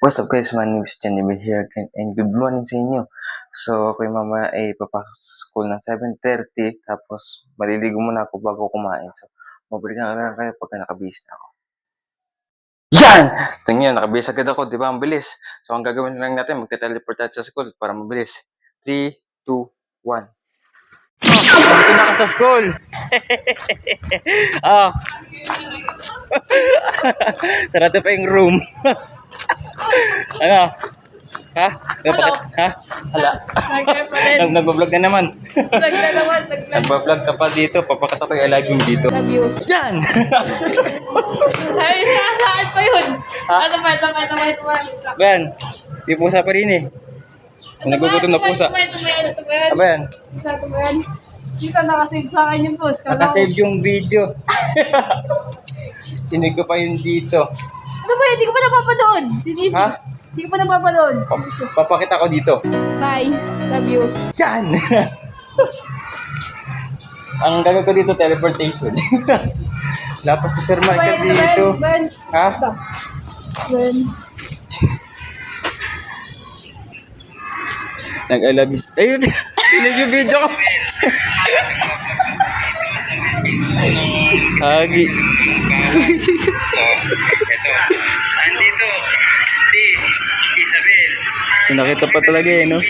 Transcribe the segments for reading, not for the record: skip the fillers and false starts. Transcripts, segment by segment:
What's up guys, my name is Jenny here again and good morning sa inyo. So ako yung mamaya ay papasok sa school ng 7:30 tapos maliligo muna ako bago kumain. So mabalik na lang kayo pagka nakabihis na ako. Yan! Tingnan, nakabihis agad ako, di ba? Ang bilis. So ang gagawin lang natin, magte-teleport tayo sa school para mabilis. 3, 2, 1. Dito na ka sa school. Ah. Sarado pa yung room. Ano? Ha? Hello? Ha? Hala. Nag-vlog na naman. Nag-vlog ka pa dito. Papakita ko yung I love you dito. Love you. Yan! Ay, saan pa yun? Ha? Ito pa. Ben, may pusa pa rin eh. Nagugutom na pusa. Ito Aba yan. Dito nakasave sa akin yung post. Nakasave yung video. Sinig ko pa yun dito. Ano ba? Hindi ko pa napapanood. Ha? Hindi ko pa napapanood. Papakita ko dito. Bye. Love you. Yan! Ang gagawin ko dito, teleportation. Lapos si Sir Michael dito. Ben. Ha? Ben. Nag-I love you. Ayun! Sinig yung video ko. Hagi. So, ito. Andito si Isabel. Nakita pa talaga eh, no?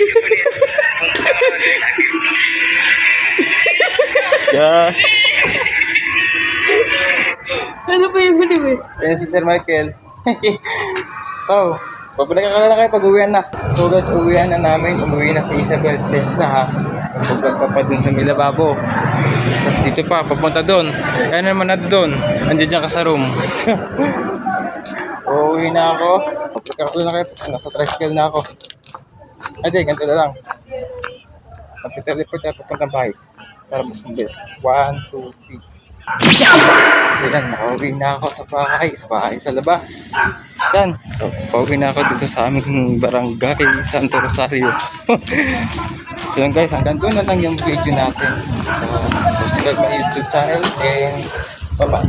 Yeah. Ano pa yung huli eh? Ayan si Sir Michael. So, babalikan ka na lang kayo pag uwian na. So guys, uwian na namin. Umuwi na si Isabel. Sense na ha. Paglag ka pa dun sa Milababo. Tapos dito pa, papunta doon. Kaya naman na doon. Andiyan dyan ka sa room. Uuwi na ako. Paglag ka na kayo. Nasa tricycle na ako. Ade, ganito na lang. Magte-teleport tayo papunta bahay. Sarap mas mabilis. 1, 2, 3. So yan, nakauwi na ako sa bahay sa labas. Yan, so pauwi na ako dito sa aming barangay Santo Rosario. So yan guys, hanggang doon na lang yung video natin. So subscribe my YouTube channel and bye bye.